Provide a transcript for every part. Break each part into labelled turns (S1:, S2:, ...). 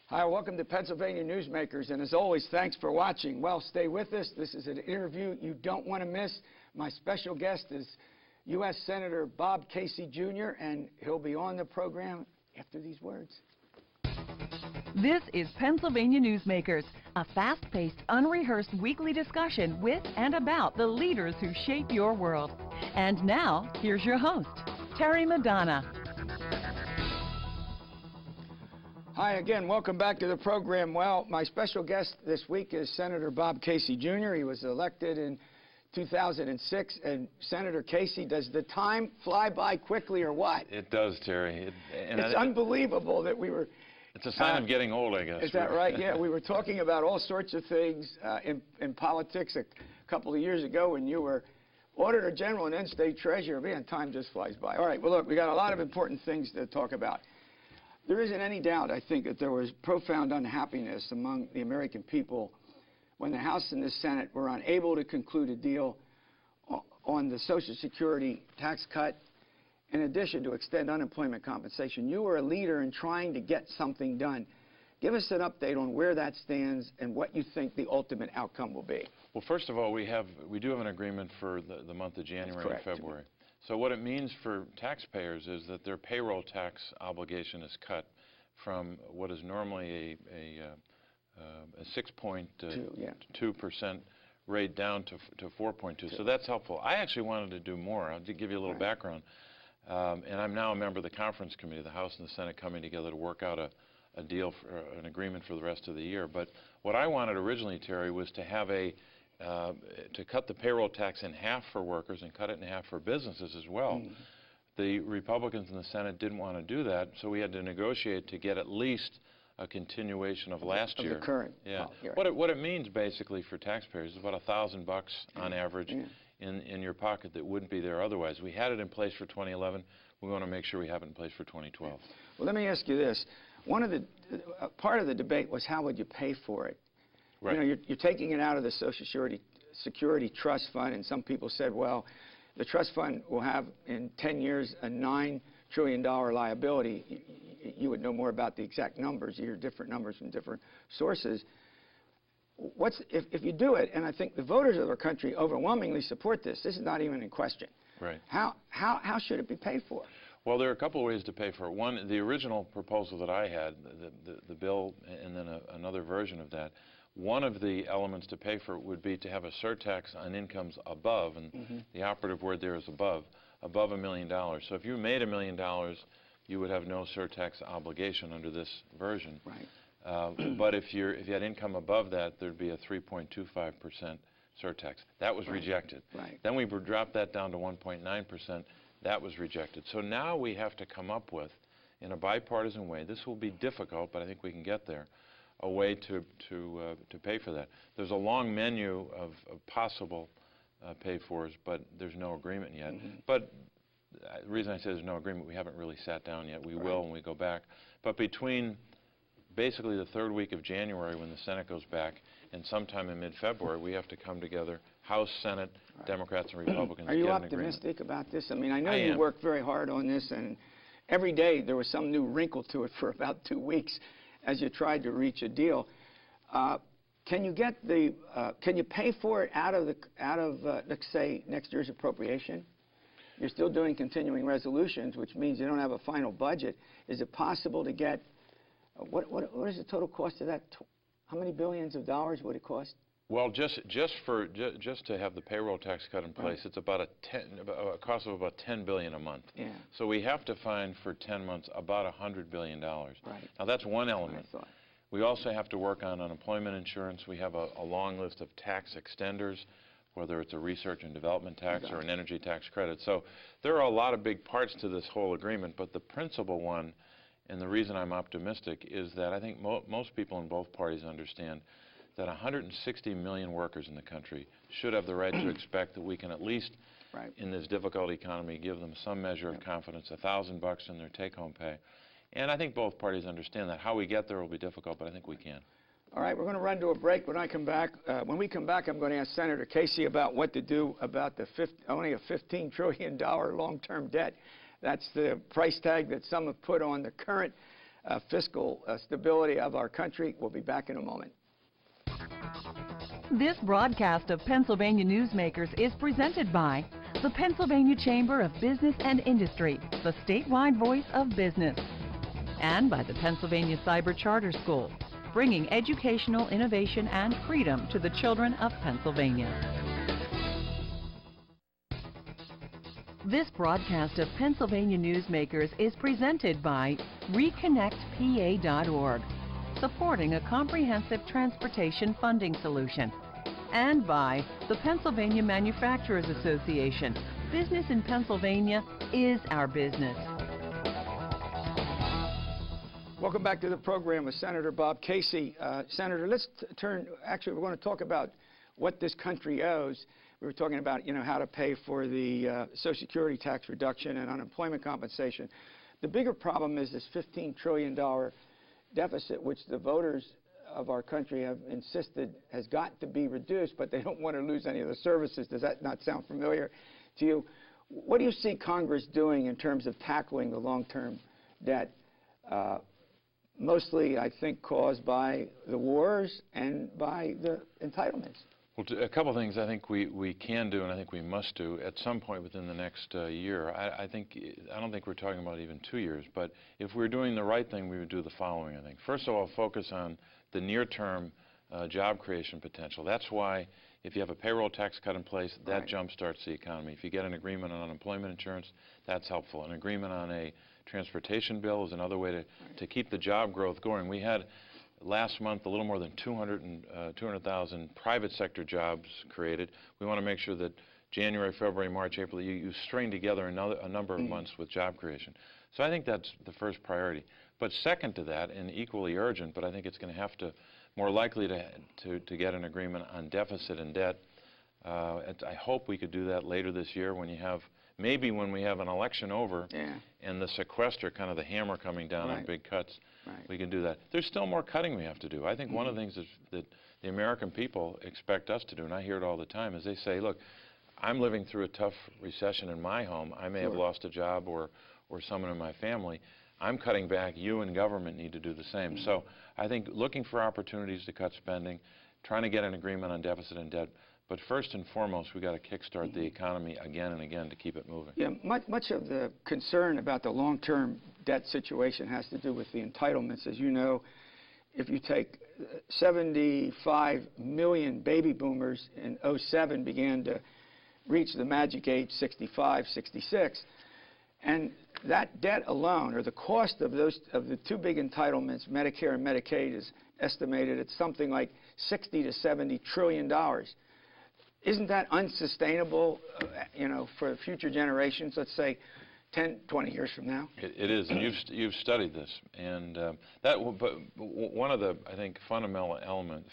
S1: Hi, welcome to Pennsylvania Newsmakers, and as always, thanks for watching. Well, stay with us. This is an interview you don't want to miss. My special guest is U.S. Senator Bob Casey, Jr., and he'll be on the program after these words.
S2: This is Pennsylvania Newsmakers, a fast-paced, unrehearsed weekly discussion with and about the leaders who shape your world. And now, here's your host, Terry Madonna.
S1: Hi again, welcome back to the program. Well, my special guest this week is Senator Bob Casey, Jr. He was elected in 2006, and Senator Casey, does the time fly by quickly or what?
S3: It does, Terry.
S1: It's unbelievable that we were...
S3: It's a sign of getting old, I guess.
S1: Is that right? Yeah, we were talking about all sorts of things in politics a couple of years ago when you were Auditor General and then State Treasurer. Man, time just flies by. All right, well, look, we got a lot of important things to talk about. There isn't any doubt, I think, that there was profound unhappiness among the American people when the House and the Senate were unable to conclude a deal on the Social Security tax cut, in addition to extend unemployment compensation. You were a leader in trying to get something done. Give us an update on where that stands and what you think the ultimate outcome will be.
S3: Well, first of all, we do have an agreement for the month of January and February. So what it means for taxpayers is that their payroll tax obligation is cut from what is normally a 6.2% rate down to 4.2. So that's helpful. I actually wanted to do more. I'll give you a little background. And I'm now a member of the conference committee, the House and the Senate coming together to work out a deal, for an agreement for the rest of the year. But what I wanted originally, Terry, was to have to cut the payroll tax in half for workers and cut it in half for businesses as well. The Republicans in the Senate didn't want to do that, so we had to negotiate to get at least a continuation of last year.
S1: The current.
S3: Yeah. What it means basically for taxpayers is about $1,000 on average in your pocket that wouldn't be there otherwise. We had it in place for 2011. We want to make sure we have it in place for 2012.
S1: Well, let me ask you this. Part of the debate was how would you pay for it?
S3: Right.
S1: You know, you're taking it out of the Social Security Trust Fund, and some people said, well, the trust fund will have in 10 years a $9 trillion liability. You would know more about the exact numbers. You hear different numbers from different sources. If you do it, and I think the voters of our country overwhelmingly support this. This is not even in question.
S3: Right.
S1: How should it be paid for?
S3: Well, there are a couple of ways to pay for it. One, the original proposal that I had, the bill, and then another version of that. One of the elements to pay for it would be to have a surtax on incomes above, and the operative word there is above $1 million. So if you made $1 million, you would have no surtax obligation under this version.
S1: Right.
S3: But if you had income above that, there'd be a 3.25% surtax. That was rejected.
S1: Right.
S3: Then we dropped that down to 1.9%. That was rejected. So now we have to come up with, in a bipartisan way, this will be difficult, but I think we can get there, a way to pay for that. There's a long menu of possible pay-fors, but there's no agreement yet. But the reason I say there's no agreement, we haven't really sat down yet. We will when we go back. But between basically the third week of January when the Senate goes back and sometime in mid-February, we have to come together, House, Senate, Democrats and Republicans.
S1: Are you optimistic about this? I mean, I know
S3: I
S1: you
S3: am.
S1: worked very hard on this, and every day there was some new wrinkle to it for about 2 weeks as you tried to reach a deal. Can you pay for it out of let's say next year's appropriation? You're still doing continuing resolutions, which means you don't have a final budget. Is it possible to get what is the total cost of that? How many billions of dollars would it cost?
S3: Well, just to have the payroll tax cut in place, it's about a cost of about $10 billion a month.
S1: Yeah.
S3: So we have to find for 10 months about $100 billion.
S1: Right.
S3: Now that's one element. We also have to work on unemployment insurance. We have a long list of tax extenders, whether it's a research and development tax or an energy tax credit. So there are a lot of big parts to this whole agreement, but the principal one, and the reason I'm optimistic, is that I think most people in both parties understand that 160 million workers in the country should have the right to expect that we can at least, in this difficult economy, give them some measure of confidence, $1,000 in their take-home pay. And I think both parties understand that. How we get there will be difficult, but I think we can.
S1: All right, we're going to run to a break. When we come back, I'm going to ask Senator Casey about what to do about the only a $15 trillion long-term debt. That's the price tag that some have put on the current fiscal stability of our country. We'll be back in a moment.
S2: This broadcast of Pennsylvania Newsmakers is presented by the Pennsylvania Chamber of Business and Industry, the statewide voice of business, and by the Pennsylvania Cyber Charter School, bringing educational innovation and freedom to the children of Pennsylvania. This broadcast of Pennsylvania Newsmakers is presented by ReconnectPA.org, supporting a comprehensive transportation funding solution, and by the Pennsylvania Manufacturers Association. Business in Pennsylvania is our business.
S1: Welcome back to the program with Senator Bob Casey. Senator, let's actually we're going to talk about what this country owes. We were talking about, how to pay for the Social Security tax reduction and unemployment compensation. The bigger problem is this $15 trillion deficit, which the voters of our country have insisted has got to be reduced, but they don't want to lose any of the services. Does that not sound familiar to you? What do you see Congress doing in terms of tackling the long-term debt, mostly, I think, caused by the wars and by the entitlements?
S3: Well, a couple of things I think we can do and I think we must do at some point within the next year. I don't think we're talking about even 2 years, but if we're doing the right thing, we would do the following, I think. First of all, focus on the near-term job creation potential. That's why if you have a payroll tax cut in place, that jumpstarts the economy. If you get an agreement on unemployment insurance, that's helpful. An agreement on a transportation bill is another way to keep the job growth going. We had last month a little more than 200,000 private sector jobs created. We want to make sure that January, February, March, April, you string together a number of months with job creation. So I think that's the first priority. But second to that, and equally urgent, but I think it's going to have to, more likely to get an agreement on deficit and debt. I hope we could do that later this year when you have, maybe when we have an election over and the sequester, kind of the hammer coming down on big cuts, we can do that. There's still more cutting we have to do. I think one of the things that the American people expect us to do, and I hear it all the time, is they say, look, I'm living through a tough recession in my home. I may have lost a job or someone in my family. I'm cutting back. You and government need to do the same. So I think looking for opportunities to cut spending, trying to get an agreement on deficit and debt, but first and foremost, we've got to kickstart the economy again and again to keep it moving.
S1: Yeah, much of the concern about the long-term debt situation has to do with the entitlements. As you know, if you take 75 million baby boomers in '07 began to reach the magic age 65, 66, and that debt alone, or the cost of the two big entitlements, Medicare and Medicaid, is estimated at something like $60 to $70 trillion. Isn't that unsustainable, for future generations, let's say 10, 20 years from now?
S3: It is, and you've studied this, and but one of the, I think, fundamental elements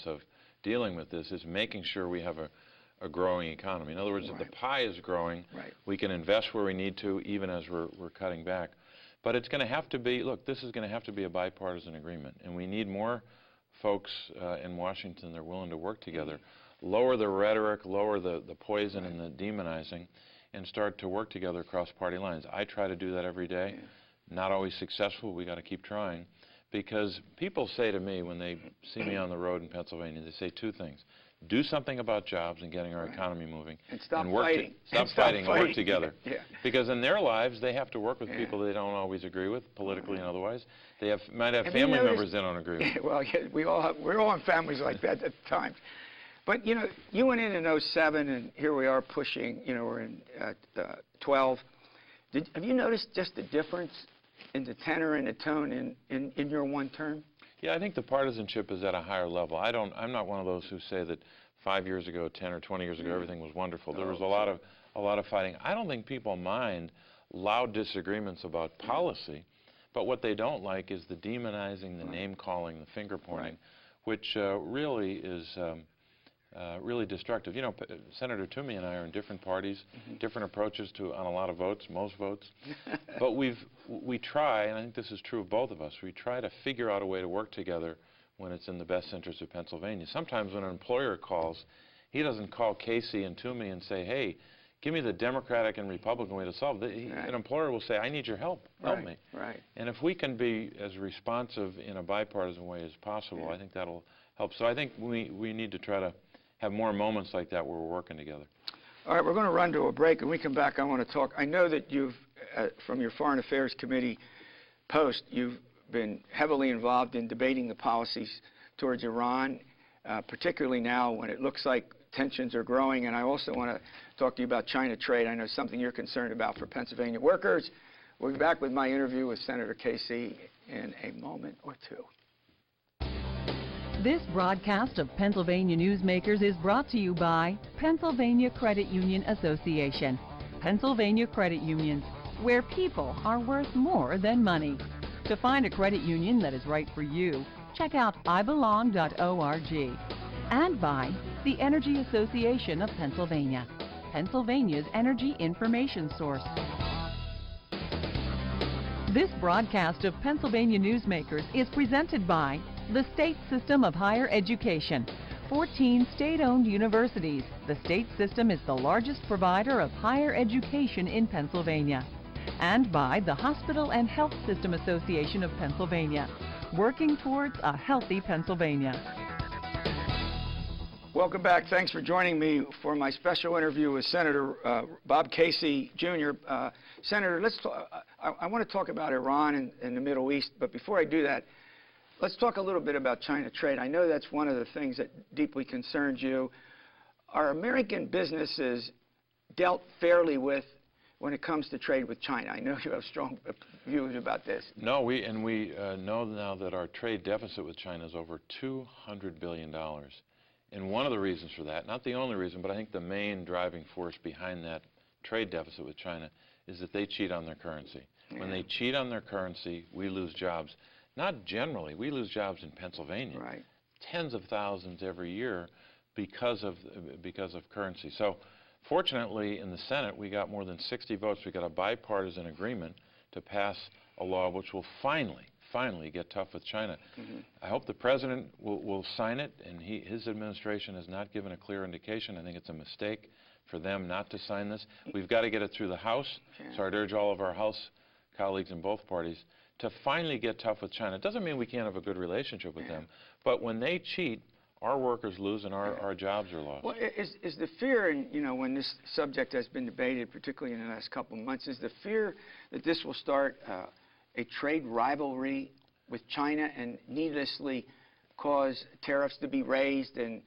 S3: of dealing with this is making sure we have a growing economy. In other words, if the pie is growing, we can invest where we need to, even as we're cutting back. But it's going to have to be, look, this is going to have to be a bipartisan agreement, and we need more folks in Washington that are willing to work together, lower the rhetoric, lower the poison and the demonizing, and start to work together across party lines. I try to do that every day. Not always successful. We got to keep trying, because people say to me when they see me on the road in Pennsylvania, they say two things: do something about jobs and getting our economy moving,
S1: and stop
S3: work
S1: fighting.
S3: Stop fighting and work together. Because in their lives, they have to work with people they don't always agree with, politically and otherwise. They might have family members they don't agree with.
S1: Well, we're all in families like that at times. But, you went in '07, and here we are pushing, we're in 12. Have you noticed just the difference in the tenor and the tone in your one term?
S3: Yeah, I think the partisanship is at a higher level. I'm not one of those who say that 5 years ago, 10 or 20 years ago, everything was wonderful. There was a lot of fighting. I don't think people mind loud disagreements about policy, but what they don't like is the demonizing, the name-calling, the finger-pointing, which really is really destructive. Senator Toomey and I are in different parties, different approaches on a lot of votes, most votes. But we try, and I think this is true of both of us, we try to figure out a way to work together when it's in the best interest of Pennsylvania. Sometimes when an employer calls, he doesn't call Casey and Toomey and say, hey, give me the Democratic and Republican way to solve it. An employer will say, I need your help. Help me.
S1: Right.
S3: And if we can be as responsive in a bipartisan way as possible, I think that'll help. So I think we need to try to have more moments like that where we're working together.
S1: All right, we're going to run to a break, and when we come back, I want to talk. I know that you've, from your Foreign Affairs Committee post, you've been heavily involved in debating the policies towards Iran, particularly now when it looks like tensions are growing. And I also want to talk to you about China trade. I know something you're concerned about for Pennsylvania workers. We'll be back with my interview with Senator Casey in a moment or two.
S2: This broadcast of Pennsylvania Newsmakers is brought to you by Pennsylvania Credit Union Association. Pennsylvania Credit Unions, where people are worth more than money. To find a credit union that is right for you, check out ibelong.org. And by the Energy Association of Pennsylvania, Pennsylvania's energy information source. This broadcast of Pennsylvania Newsmakers is presented by the State System of Higher Education. 14 state-owned universities. The state system is the largest provider of higher education in Pennsylvania. And by the Hospital and Health System Association of Pennsylvania, working towards a healthy Pennsylvania.
S1: Welcome back. Thanks for joining me for my special interview with Senator Bob Casey, Jr. Senator, I want to talk about Iran and the Middle East, but before I do that, let's talk a little bit about China trade. I know that's one of the things that deeply concerns you. Are American businesses dealt fairly with when it comes to trade with China? I know you have strong views about this.
S3: No, we know now that our trade deficit with China is over $200 billion. And one of the reasons for that, not the only reason, but I think the main driving force behind that trade deficit with China is that they cheat on their currency. Yeah. When they cheat on their currency, we lose jobs. Not generally, we lose jobs in Pennsylvania.
S1: Right.
S3: Tens of thousands every year because of currency. So fortunately in the Senate we got more than 60 votes. We got a bipartisan agreement to pass a law which will finally get tough with China. I hope the President will sign it, and his administration has not given a clear indication. I think it's a mistake for them not to sign this. We've got to get it through the House, so I'd urge all of our House colleagues in both parties to finally get tough with China. It doesn't mean we can't have a good relationship with them, but when they cheat, our workers lose and our jobs are lost.
S1: Well, is the fear, and when this subject has been debated, particularly in the last couple of months, is the fear that this will start a trade rivalry with China and needlessly cause tariffs to be raised and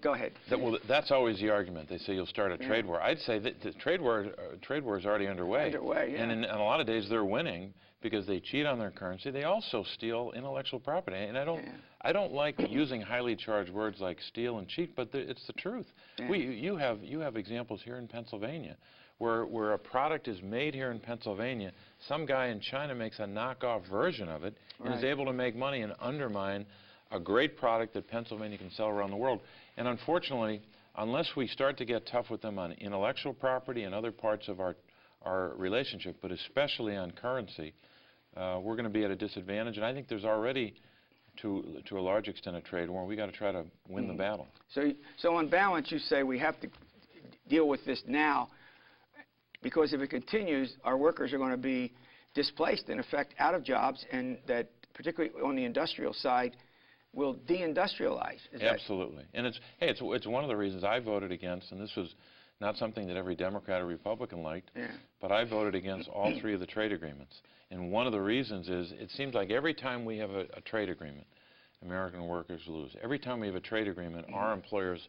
S1: go ahead.
S3: Well, that's always the argument. They say you'll start a trade war. I'd say that the trade war is already underway. And in a lot of days they're winning because they cheat on their currency. They also steal intellectual property. And I don't like using highly charged words like steal and cheat, but it's the truth. You have examples here in Pennsylvania where a product is made here in Pennsylvania, some guy in China makes a knockoff version of it and is able to make money and undermine a great product that Pennsylvania can sell around the world. And unfortunately, unless we start to get tough with them on intellectual property and other parts of our relationship, but especially on currency, we're going to be at a disadvantage. And I think there's already, to a large extent, a trade war. We got to try to win the battle.
S1: So on balance, you say we have to deal with this now, because if it continues, our workers are going to be displaced, in effect, out of jobs, and that, particularly on the industrial side, will deindustrialize.
S3: Absolutely. And it's one of the reasons I voted against, and this was not something that every Democrat or Republican liked, but I voted against all three of the trade agreements. And one of the reasons is it seems like every time we have a trade agreement, American workers lose. Every time we have a trade agreement, our employers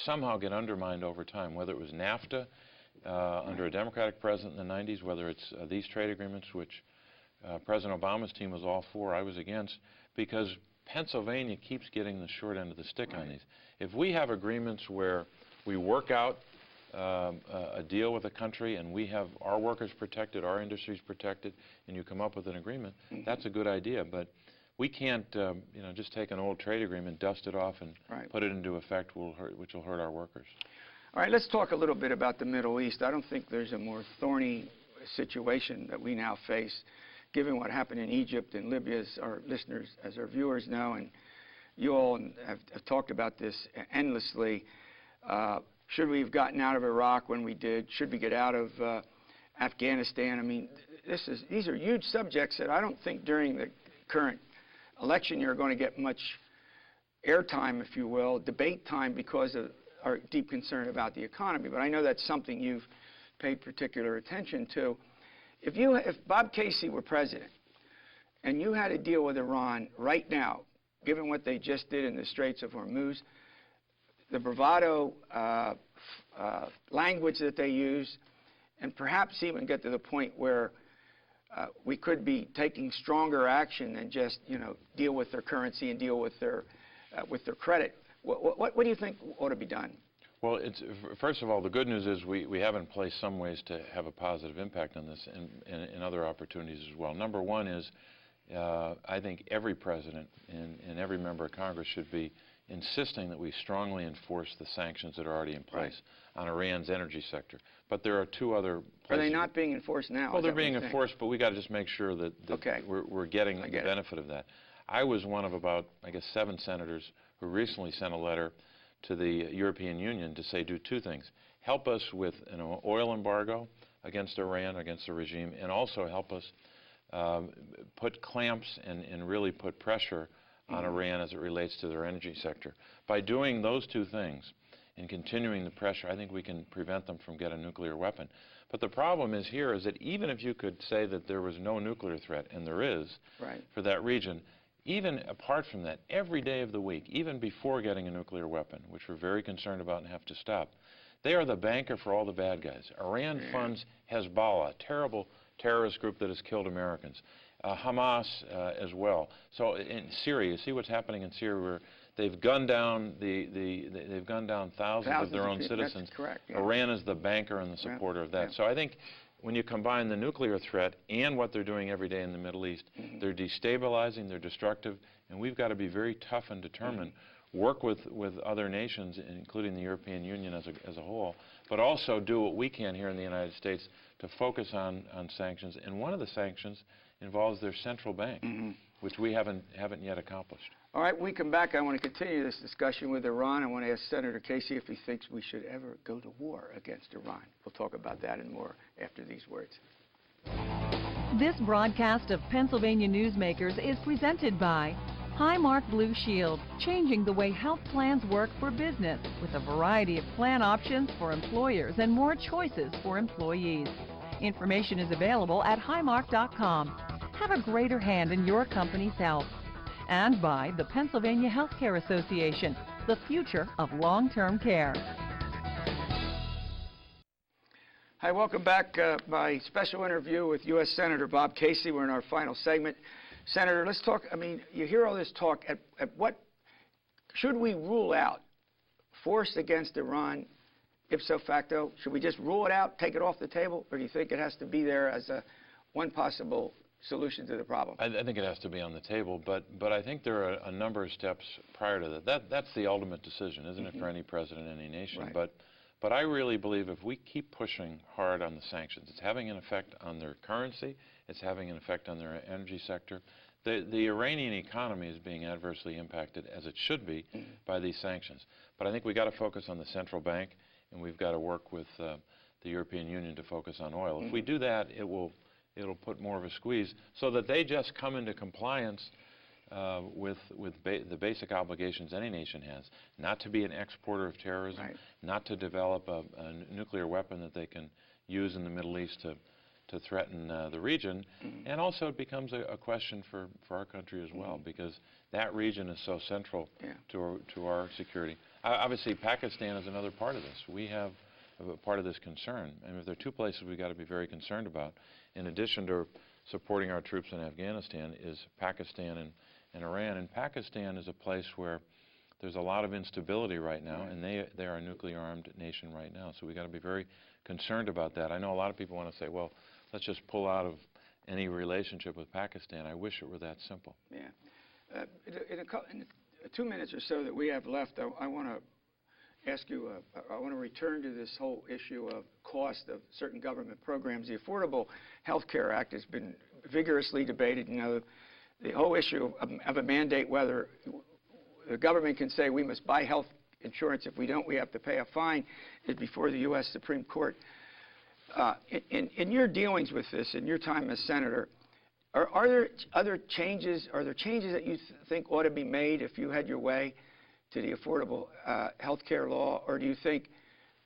S3: somehow get undermined over time, whether it was NAFTA, under a Democratic president in the 90s, whether it's these trade agreements, which President Obama's team was all for, I was against, because Pennsylvania keeps getting the short end of the stick on these. If we have agreements where we work out a deal with a country and we have our workers protected, our industries protected, and you come up with an agreement, that's a good idea. But we can't just take an old trade agreement, dust it off, and put it into effect, which will hurt our workers.
S1: All right, let's talk a little bit about the Middle East. I don't think there's a more thorny situation that we now face, given what happened in Egypt and Libya, as our listeners, as our viewers know, and you all have talked about this endlessly. should we have gotten out of Iraq when we did? Should we get out of Afghanistan? I mean, these are huge subjects that I don't think during the current election year are going to get much airtime, if you will, debate time, because of our deep concern about the economy. But I know that's something you've paid particular attention to. If Bob Casey were president and you had to deal with Iran right now, given what they just did in the Straits of Hormuz, the bravado language that they use, and perhaps even get to the point where we could be taking stronger action than just, deal with their currency and deal with their credit. What do you think ought to be done?
S3: Well, first of all, the good news is we have in place some ways to have a positive impact on this and other opportunities as well. Number one is I think every president and every member of Congress should be insisting that we strongly enforce the sanctions that are already in place on Iran's energy sector. But there are two other places.
S1: Are they not being enforced now?
S3: Well, they're being enforced, but we got to just make sure that we're getting the benefit of that. I was one of about, I guess, 7 senators who recently sent a letter to the European Union to say do two things: help us with an oil embargo against Iran, against the regime, and also help us put clamps and really put pressure on Iran as it relates to their energy sector. By doing those two things and continuing the pressure, I think we can prevent them from getting a nuclear weapon. But the problem is here is that even if you could say that there was no nuclear threat, and there is for that region, even apart from that, every day of the week, even before getting a nuclear weapon, which we're very concerned about and have to stop, they are the banker for all the bad guys. Iran funds Hezbollah, a terrible terrorist group that has killed Americans. Hamas as well. So in Syria, you see what's happening in Syria, where they've gunned down they've gunned down thousands of their own citizens.
S1: That's correct,
S3: Iran is the banker and the supporter of that. So I think when you combine the nuclear threat and what they're doing every day in the Middle East, they're destabilizing, they're destructive, and we've got to be very tough and determined, work with other nations, including the European Union as a whole, but also do what we can here in the United States to focus on sanctions. And one of the sanctions involves their central bank, which we haven't yet accomplished. All
S1: right, when we come back, I want to continue this discussion with Iran. I want to ask Senator Casey if he thinks we should ever go to war against Iran. We'll talk about that and more after these words.
S2: This broadcast of Pennsylvania Newsmakers is presented by Highmark Blue Shield, changing the way health plans work for business with a variety of plan options for employers and more choices for employees. Information is available at highmark.com. Have a greater hand in your company's health. And by the Pennsylvania Healthcare Association, the future of long-term care.
S1: Hi, welcome back. My special interview with U.S. Senator Bob Casey. We're in our final segment. Senator, let's talk. I mean, you hear all this talk. At what should we rule out force against Iran, ipso facto? Should we just rule it out, take it off the table, or do you think it has to be there as one possible solution to the problem?
S3: I think it has to be on the table, but I think there are a number of steps prior to that. That's the ultimate decision, isn't it, for any president, any nation? But I really believe if we keep pushing hard on the sanctions, it's having an effect on their currency, it's having an effect on their energy sector. The Iranian economy is being adversely impacted, as it should be, by these sanctions. But I think we've got to focus on the central bank, and we've got to work with the European Union to focus on oil. If we do that, it'll put more of a squeeze so that they just come into compliance with the basic obligations any nation has, not to be an exporter of terrorism, not to develop a nuclear weapon that they can use in the Middle East to threaten the region. And also it becomes a question for our country as well, because that region is so central to our security. Obviously, Pakistan is another part of this. We have a part of this concern. And if there are two places we've got to be very concerned about, in addition to supporting our troops in Afghanistan, is Pakistan and Iran. And Pakistan is a place where there's a lot of instability right now, and they are a nuclear-armed nation right now. So we've got to be very concerned about that. I know a lot of people want to say, well, let's just pull out of any relationship with Pakistan. I wish it were that simple.
S1: Yeah. In the 2 minutes or so that we have left, I want to ask you, I want to return to this whole issue of cost of certain government programs. The Affordable Health Care Act has been vigorously debated. You know, the whole issue of a mandate, whether the government can say we must buy health insurance. If we don't, we have to pay a fine, is before the U.S. Supreme Court. In your dealings with this, in your time as senator, are there other changes? Are there changes that you think ought to be made if you had your way to the Affordable Health Care Law, or do you think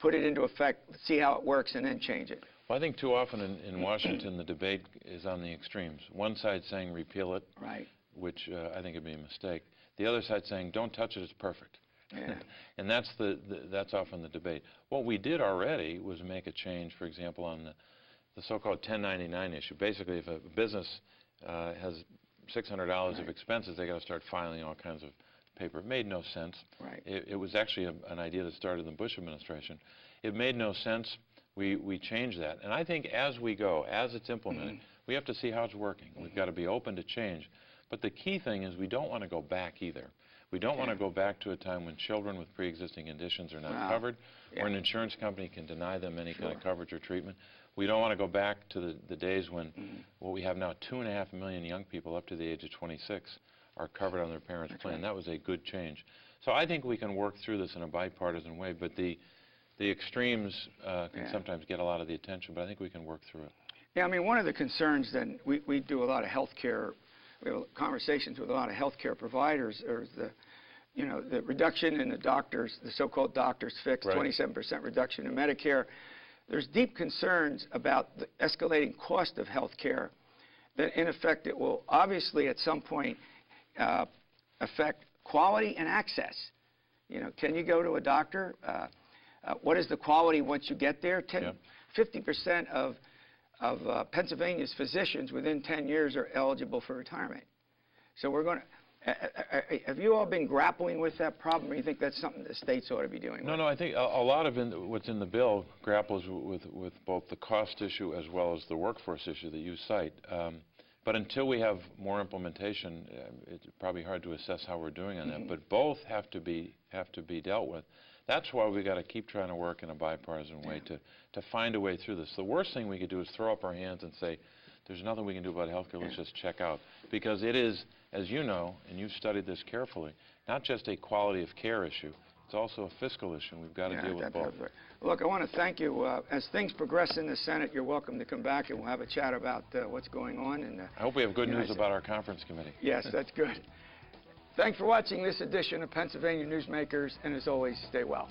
S1: put it into effect, see how it works, and then change it?
S3: Well, I think too often in Washington the debate is on the extremes. One side saying repeal it,
S1: right,
S3: which I think would be a mistake. The other side saying don't touch it, it's perfect.
S1: Yeah.
S3: And that's often the debate. What we did already was make a change, for example, on the so-called 1099 issue. Basically, if a business has $600
S1: right.
S3: of expenses, they got to start filing all kinds of paper. It made no sense.
S1: Right.
S3: It was actually an idea that started in the Bush administration. It made no sense. We changed that. And I think as we go, as it's implemented, we have to see how it's working. We've got to be open to change. But the key thing is we don't want to go back either. We don't want to go back to a time when children with pre-existing conditions are not covered, or an insurance company can deny them any kind of coverage or treatment. We don't want to go back to the days when what we have now, 2.5 million young people up to the age of 26 are covered on their parents' plan. That was a good change. So I think we can work through this in a bipartisan way, but the extremes can sometimes get a lot of the attention, but I think we can work through it.
S1: Yeah, I mean, one of the concerns then, we do a lot of health care, we have conversations with a lot of health care providers, or the reduction in the doctors, the so-called doctors fix, 27% reduction in Medicare. There's deep concerns about the escalating cost of health care, that in effect it will obviously at some point affect quality and access. Can you go to a doctor? What is the quality once you get there? 50% of Pennsylvania's physicians within 10 years are eligible for retirement. So we're going to, have you all been grappling with that problem, or you think that's something the states ought to be doing?
S3: No, I think a lot of what's in the bill grapples with both the cost issue as well as the workforce issue that you cite. But until we have more implementation, it's probably hard to assess how we're doing on that. But both have to be dealt with. That's why we got to keep trying to work in a bipartisan way to find a way through this. The worst thing we could do is throw up our hands and say, there's nothing we can do about health care, let's just check out. Because it is, as you know, and you've studied this carefully, not just a quality of care issue, it's also a fiscal issue, and we've got to deal with both.
S1: Right. Look, I want to thank you. As things progress in the Senate, you're welcome to come back, and we'll have a chat about what's going on. And
S3: I hope we have good news about our conference committee.
S1: Yes, that's good. Thanks for watching this edition of Pennsylvania Newsmakers, and as always, stay well.